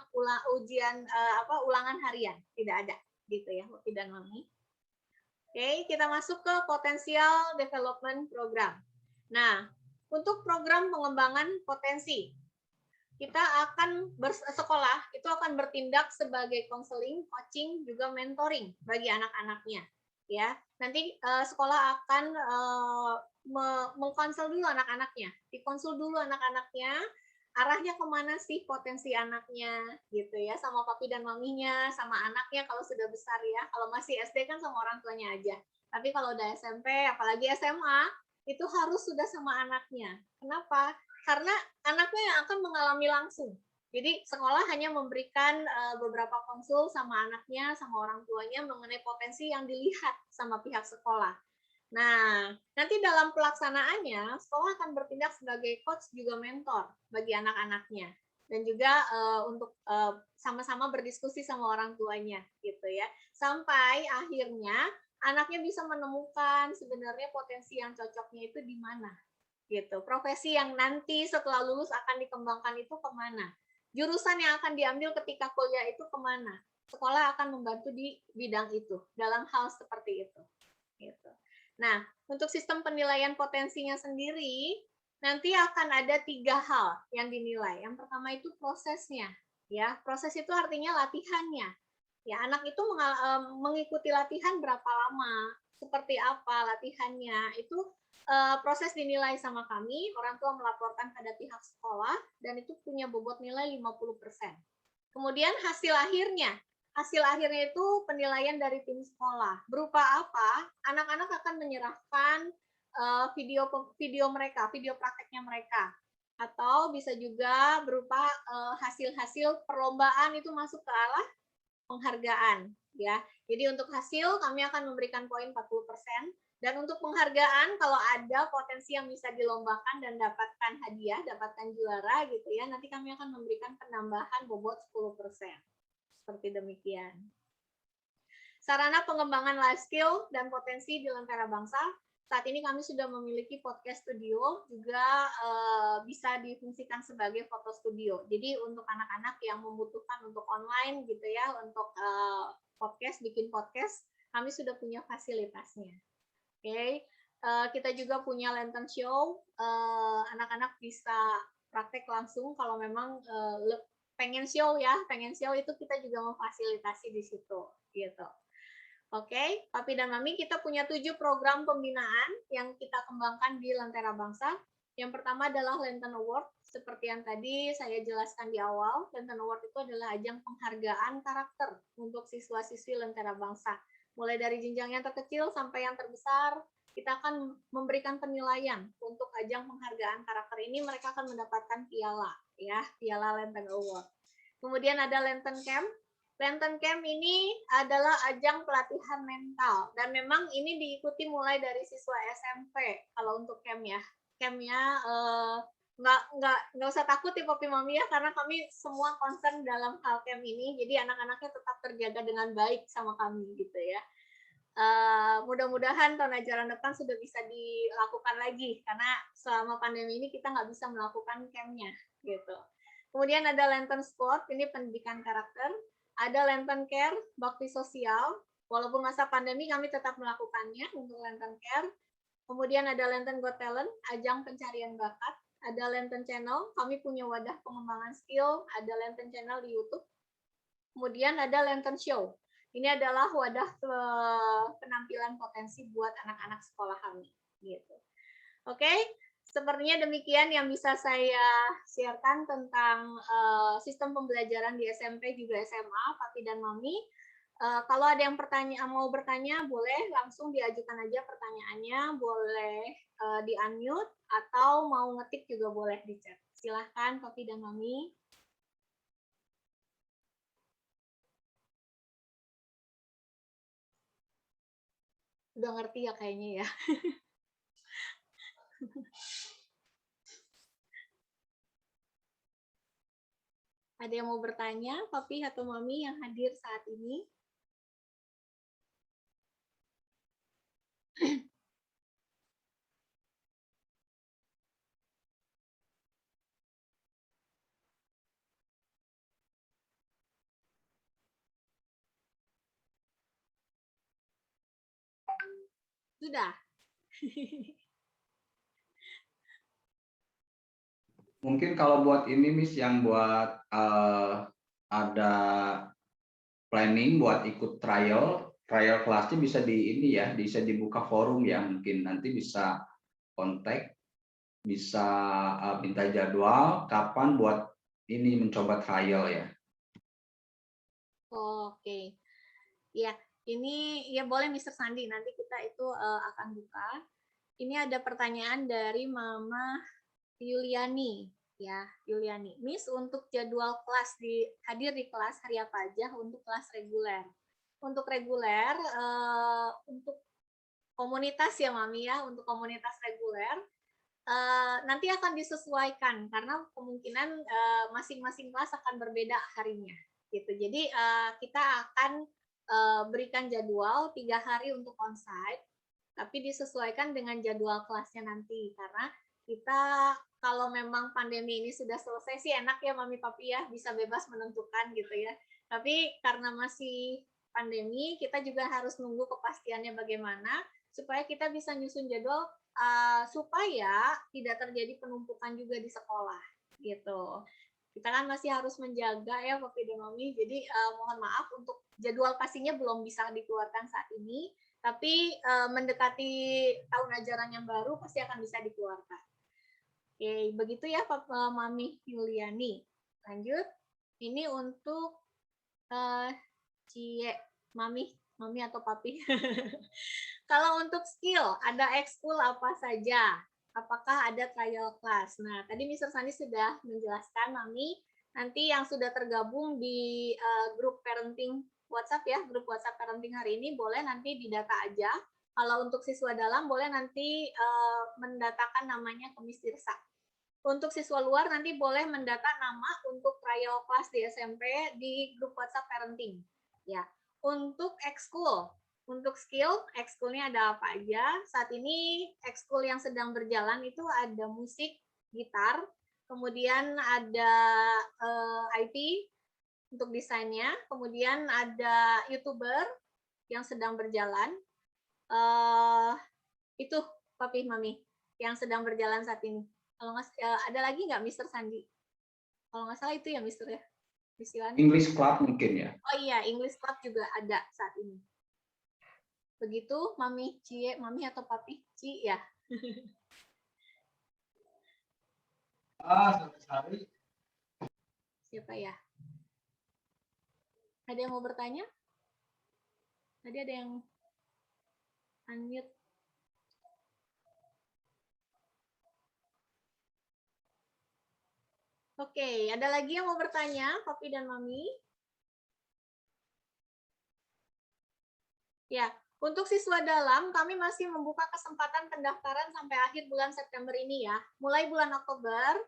ulangan harian, tidak ada, gitu ya, Papi dan Mami. Oke, kita masuk ke Potential Development Program. Nah, untuk program pengembangan potensi, kita akan sekolah itu akan bertindak sebagai konseling, coaching, juga mentoring bagi anak-anaknya. Ya, nanti sekolah akan mengkonsel dulu anak-anaknya, dikonsul dulu anak-anaknya, arahnya kemana sih potensi anaknya, gitu ya, sama papi dan maminya, sama anaknya kalau sudah besar ya. Kalau masih SD kan sama orang tuanya aja. Tapi kalau udah SMP, apalagi SMA, itu harus sudah sama anaknya. Kenapa? Karena anaknya yang akan mengalami langsung. Jadi sekolah hanya memberikan beberapa konsul sama anaknya, sama orang tuanya mengenai potensi yang dilihat sama pihak sekolah. Nah, nanti dalam pelaksanaannya, sekolah akan bertindak sebagai coach juga mentor bagi anak-anaknya. Dan juga untuk sama-sama berdiskusi sama orang tuanya, gitu ya. Sampai akhirnya anaknya bisa menemukan sebenarnya potensi yang cocoknya itu di mana. Gitu. Profesi yang nanti setelah lulus akan dikembangkan itu kemana. Jurusan yang akan diambil ketika kuliah itu kemana. Sekolah akan membantu di bidang itu, dalam hal seperti itu. Gitu. Nah, untuk sistem penilaian potensinya sendiri, nanti akan ada 3 hal yang dinilai. Yang pertama itu prosesnya. Ya, proses itu artinya latihannya. Ya, anak itu mengikuti latihan berapa lama, seperti apa latihannya, itu proses dinilai sama kami, orang tua melaporkan pada pihak sekolah, dan itu punya bobot nilai 50%. Kemudian hasil akhirnya itu penilaian dari tim sekolah. Berupa apa? Anak-anak akan menyerahkan video mereka, video prakteknya mereka. Atau bisa juga berupa hasil-hasil perlombaan itu masuk ke arah penghargaan. Ya. Jadi untuk hasil kami akan memberikan poin 40%. Dan untuk penghargaan, kalau ada potensi yang bisa dilombakan dan dapatkan hadiah, dapatkan juara gitu ya, nanti kami akan memberikan penambahan bobot 10%. Seperti demikian. Sarana pengembangan life skill dan potensi di Lentera Bangsa. Saat ini kami sudah memiliki podcast studio, juga bisa difungsikan sebagai foto studio. Jadi untuk anak-anak yang membutuhkan untuk online gitu ya, untuk podcast, bikin podcast, kami sudah punya fasilitasnya. Oke, kita juga punya lantern show, anak-anak bisa praktek langsung kalau memang pengen show itu kita juga memfasilitasi di situ, gitu. Oke, Papi dan Mami, kita punya 7 program pembinaan yang kita kembangkan di Lentera Bangsa. Yang pertama adalah Lantern Award, seperti yang tadi saya jelaskan di awal. Lantern Award itu adalah ajang penghargaan karakter untuk siswa-siswi Lentera Bangsa. Mulai dari jenjang yang terkecil sampai yang terbesar, kita akan memberikan penilaian untuk ajang penghargaan karakter ini. Mereka akan mendapatkan piala, ya, piala Lantern Award. Kemudian ada Lantern Camp. Lantern Camp ini adalah ajang pelatihan mental, dan memang ini diikuti mulai dari siswa SMP. Kalau untuk camp ya, campnya nggak usah takut ya Papi Mami ya, karena kami semua concern dalam hal camp ini, jadi anak-anaknya tetap terjaga dengan baik sama kami gitu ya. Mudah-mudahan tahun ajaran depan sudah bisa dilakukan lagi, karena selama pandemi ini kita nggak bisa melakukan campnya gitu. Kemudian ada Lantern Sport, ini pendidikan karakter. ada Lantern Care, bakti sosial. Walaupun masa pandemi kami tetap melakukannya untuk Lantern Care. Kemudian ada Lantern Got Talent, ajang pencarian bakat. Ada Lantern Channel, kami punya wadah pengembangan skill. Ada Lantern Channel di YouTube. Kemudian ada Lantern Show. Ini adalah wadah penampilan potensi buat anak-anak sekolah kami. Gitu. Oke, sepertinya demikian yang bisa saya sharekan tentang sistem pembelajaran di SMP juga SMA, Papi dan Mami. Kalau ada yang mau bertanya, boleh langsung diajukan aja pertanyaannya, boleh di unmute atau mau ngetik juga boleh di chat. Silahkan Papi dan Mami. Udah ngerti ya kayaknya ya. Ada yang mau bertanya, Papi atau Mami yang hadir saat ini? Sudah. Mungkin kalau buat ini Miss yang buat ada planning buat ikut trial kelasnya bisa di ini ya, bisa dibuka forum ya, mungkin nanti bisa kontak, bisa minta jadwal kapan buat ini mencoba trial ya. Oke. Ya, ini ya boleh Mr. Sandi, nanti kita itu akan buka. Ini ada pertanyaan dari Mama Yuliani, ya Yuliani. Miss, untuk jadwal kelas hadir di kelas hari apa aja untuk kelas reguler? Untuk reguler, untuk komunitas ya Mami ya, untuk komunitas reguler nanti akan disesuaikan karena kemungkinan masing-masing kelas akan berbeda harinya, gitu. Jadi kita akan berikan jadwal 3 hari untuk onsite, tapi disesuaikan dengan jadwal kelasnya nanti karena kita kalau memang pandemi ini sudah selesai sih enak ya Mami Papi ya, bisa bebas menentukan gitu ya. Tapi karena masih pandemi, kita juga harus nunggu kepastiannya bagaimana supaya kita bisa nyusun jadwal supaya tidak terjadi penumpukan juga di sekolah gitu. Kita kan masih harus menjaga ya Papi dan Mami, jadi mohon maaf untuk jadwal pastinya belum bisa dikeluarkan saat ini, tapi mendekati tahun ajaran yang baru pasti akan bisa dikeluarkan. Oke, begitu ya Mami Yuliani. Lanjut, ini untuk Cie, Mami atau Papi. Kalau untuk skill, ada ekskul apa saja? Apakah ada trial class? Nah, tadi Mr. Sandi sudah menjelaskan, Mami. Nanti yang sudah tergabung di grup parenting WhatsApp ya, grup WhatsApp parenting hari ini, boleh nanti didata aja. Kalau untuk siswa dalam, boleh nanti mendatakan namanya ke Miss Tirsa. Untuk siswa luar, nanti boleh mendata nama untuk trial class di SMP di grup WhatsApp parenting. Ya, untuk ekskul, untuk skill, ekskulnya ada apa aja? Saat ini ekskul yang sedang berjalan itu ada musik, gitar, kemudian ada IT untuk desainnya, kemudian ada YouTuber yang sedang berjalan. Itu Papi Mami yang sedang berjalan saat ini. Kalau nggak ada lagi nggak Mr. Sandi? Kalau nggak salah itu ya Mr. ya. English Club mungkin ya. Oh iya, English Club juga ada saat ini. Begitu, Mami, Cie, Mami atau Papi? Ci ya. Siapa ya? Ada yang mau bertanya? Tadi ada yang unmute. Oke, ada lagi yang mau bertanya, Papi dan Mami? Ya, untuk siswa dalam, kami masih membuka kesempatan pendaftaran sampai akhir bulan September ini ya. Mulai bulan Oktober,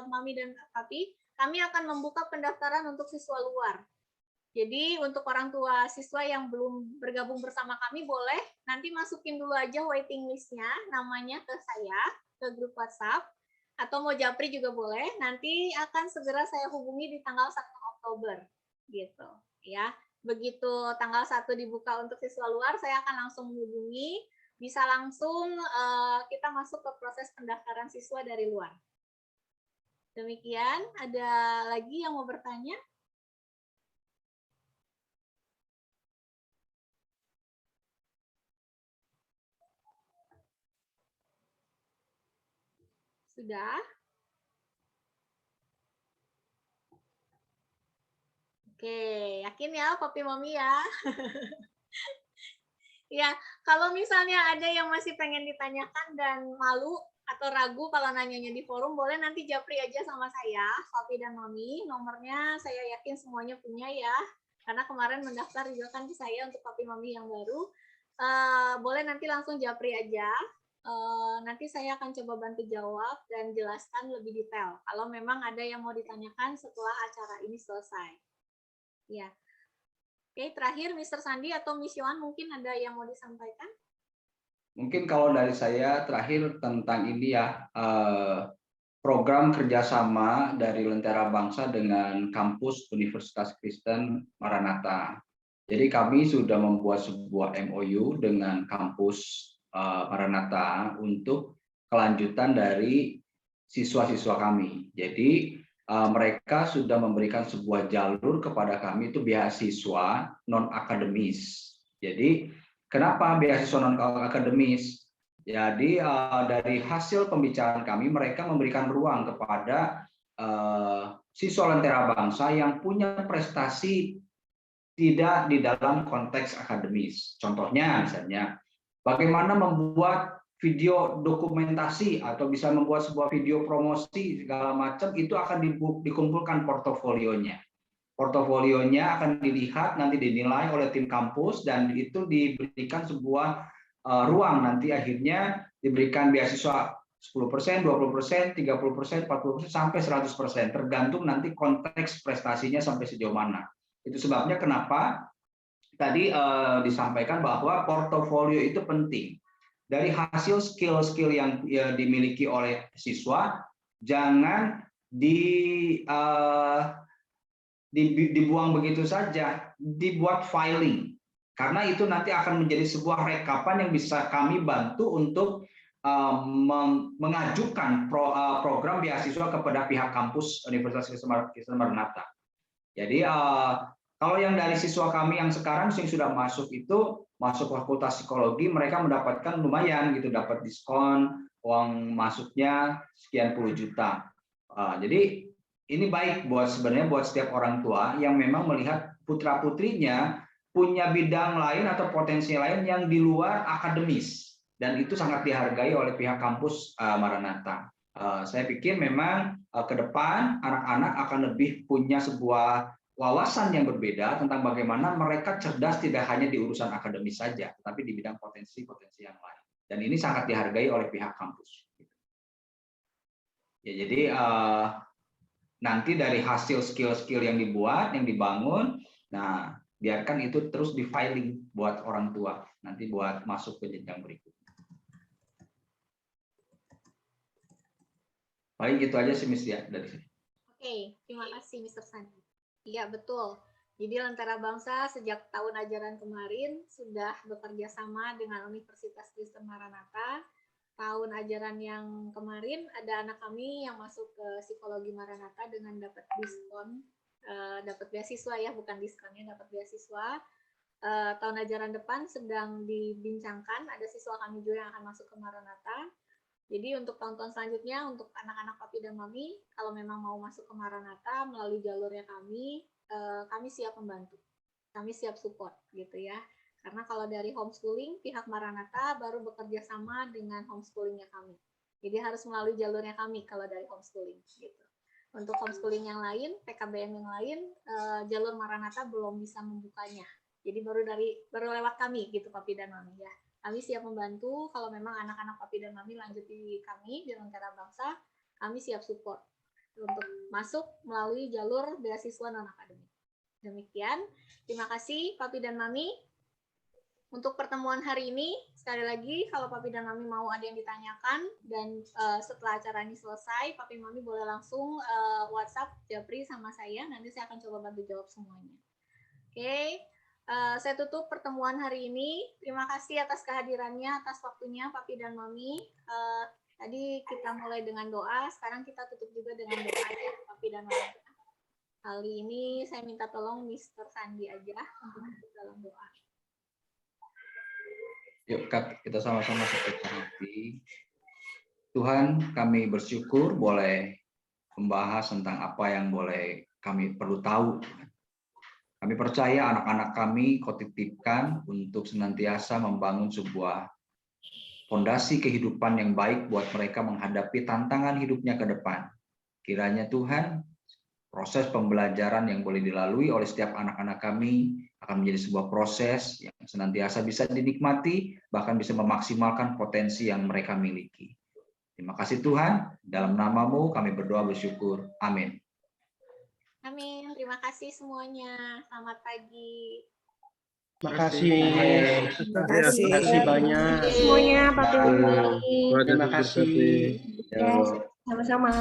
Mami dan Papi, kami akan membuka pendaftaran untuk siswa luar. Jadi untuk orang tua siswa yang belum bergabung bersama kami, boleh nanti masukin dulu aja waiting list-nya, namanya ke saya, ke grup WhatsApp, atau mau japri juga boleh. Nanti akan segera saya hubungi di tanggal 1 Oktober. gitu ya. Begitu tanggal 1 dibuka untuk siswa luar, saya akan langsung menghubungi, bisa langsung kita masuk ke proses pendaftaran siswa dari luar. Demikian, ada lagi yang mau bertanya? Sudah? Oke, yakin ya Papi Mami ya? Ya, kalau misalnya ada yang masih pengen ditanyakan dan malu atau ragu kalau nanyanya di forum, boleh nanti japri aja sama saya, Papi dan Mami. Nomornya saya yakin semuanya punya ya, karena kemarin mendaftar juga kan ke saya untuk Papi Mami yang baru. Boleh nanti langsung japri aja. Nanti saya akan coba bantu jawab dan jelaskan lebih detail. Kalau memang ada yang mau ditanyakan setelah acara ini selesai. Ya. Oke, terakhir Mr. Sandi atau Miss Yohan mungkin ada yang mau disampaikan? Mungkin kalau dari saya terakhir tentang ini ya, program kerjasama dari Lentera Bangsa dengan kampus Universitas Kristen Maranatha. Jadi kami sudah membuat sebuah MOU dengan kampus Maranatha untuk kelanjutan dari siswa-siswa kami. Jadi mereka sudah memberikan sebuah jalur kepada kami itu beasiswa non akademis. Jadi kenapa beasiswa non akademis? Jadi dari hasil pembicaraan kami mereka memberikan ruang kepada siswa Lentera Bangsa yang punya prestasi tidak di dalam konteks akademis. Contohnya misalnya bagaimana membuat video dokumentasi atau bisa membuat sebuah video promosi segala macam, itu akan dikumpulkan portofolionya. Portofolionya akan dilihat, nanti dinilai oleh tim kampus, dan itu diberikan sebuah ruang, nanti akhirnya diberikan beasiswa 10%, 20%, 30%, 40%, sampai 100%, tergantung nanti konteks prestasinya sampai sejauh mana. Itu sebabnya kenapa tadi disampaikan bahwa portofolio itu penting. Dari hasil skill-skill yang dimiliki oleh siswa, jangan dibuang begitu saja, dibuat filing. Karena itu nanti akan menjadi sebuah rekapan yang bisa kami bantu untuk mengajukan program beasiswa kepada pihak kampus Universitas Kristen Maranatha. Jadi kalau yang dari siswa kami yang sekarang yang sudah masuk itu masuk fakultas psikologi, mereka mendapatkan lumayan gitu, dapat diskon uang masuknya sekian puluh juta. Jadi ini baik sebenarnya buat setiap orang tua yang memang melihat putra putrinya punya bidang lain atau potensi lain yang di luar akademis, dan itu sangat dihargai oleh pihak kampus Maranatha. Saya pikir memang ke depan anak-anak akan lebih punya sebuah wawasan yang berbeda tentang bagaimana mereka cerdas tidak hanya di urusan akademis saja, tetapi di bidang potensi-potensi yang lain. Dan ini sangat dihargai oleh pihak kampus. Ya, jadi nanti dari hasil skill-skill yang dibuat, yang dibangun, nah biarkan itu terus di filing buat orang tua, nanti buat masuk ke jenjang berikutnya. Paling gitu aja sih Miss ya dari sini. Oke, terima kasih Mr. Sandi. Iya, betul. Jadi Lentera Bangsa sejak tahun ajaran kemarin sudah bekerja sama dengan Universitas Kristen Maranatha. Tahun ajaran yang kemarin ada anak kami yang masuk ke psikologi Maranatha dengan dapat diskon, dapat beasiswa ya, bukan diskonnya, dapat beasiswa. Tahun ajaran depan sedang dibincangkan, ada siswa kami juga yang akan masuk ke Maranatha. Jadi untuk tahun-tahun selanjutnya, untuk anak-anak Papi dan Mami, kalau memang mau masuk ke Maranatha melalui jalurnya kami siap membantu. Kami siap support gitu ya. Karena kalau dari homeschooling, pihak Maranatha baru bekerja sama dengan homeschoolingnya kami. Jadi harus melalui jalurnya kami kalau dari homeschooling gitu. Untuk homeschooling yang lain, PKBM yang lain, jalur Maranatha belum bisa membukanya. Jadi baru lewat kami gitu Papi dan Mami ya. Kami siap membantu kalau memang anak-anak Papi dan Mami lanjut di kami di Lentera Bangsa, kami siap support untuk masuk melalui jalur beasiswa non akademik. Demikian, terima kasih Papi dan Mami. Untuk pertemuan hari ini, sekali lagi kalau Papi dan Mami mau ada yang ditanyakan, dan setelah acara ini selesai, Papi Mami boleh langsung WhatsApp Japri sama saya, nanti saya akan coba bantu jawab semuanya. Oke, saya tutup pertemuan hari ini. Terima kasih atas kehadirannya, atas waktunya Papi dan Mami. Tadi kita mulai dengan doa, sekarang kita tutup juga dengan doa ya Papi dan Mami. Kali ini saya minta tolong Mr. Sandi aja untuk masuk dalam doa. Yuk, kita sama-sama satukan hati. Tuhan, kami bersyukur boleh membahas tentang apa yang boleh kami perlu tahu. Kami percaya anak-anak kami Kau titipkan untuk senantiasa membangun sebuah fondasi kehidupan yang baik buat mereka menghadapi tantangan hidupnya ke depan. Kiranya Tuhan, proses pembelajaran yang boleh dilalui oleh setiap anak-anak kami akan menjadi sebuah proses yang senantiasa bisa dinikmati, bahkan bisa memaksimalkan potensi yang mereka miliki. Terima kasih Tuhan, dalam nama-Mu kami berdoa bersyukur. Amin. Amin. Terima kasih semuanya. Selamat pagi. Terima kasih. Terima kasih banyak. Semuanya, Papi Mami. Tuhan Terima Yesus kasih. berkati. Ya, sama-sama.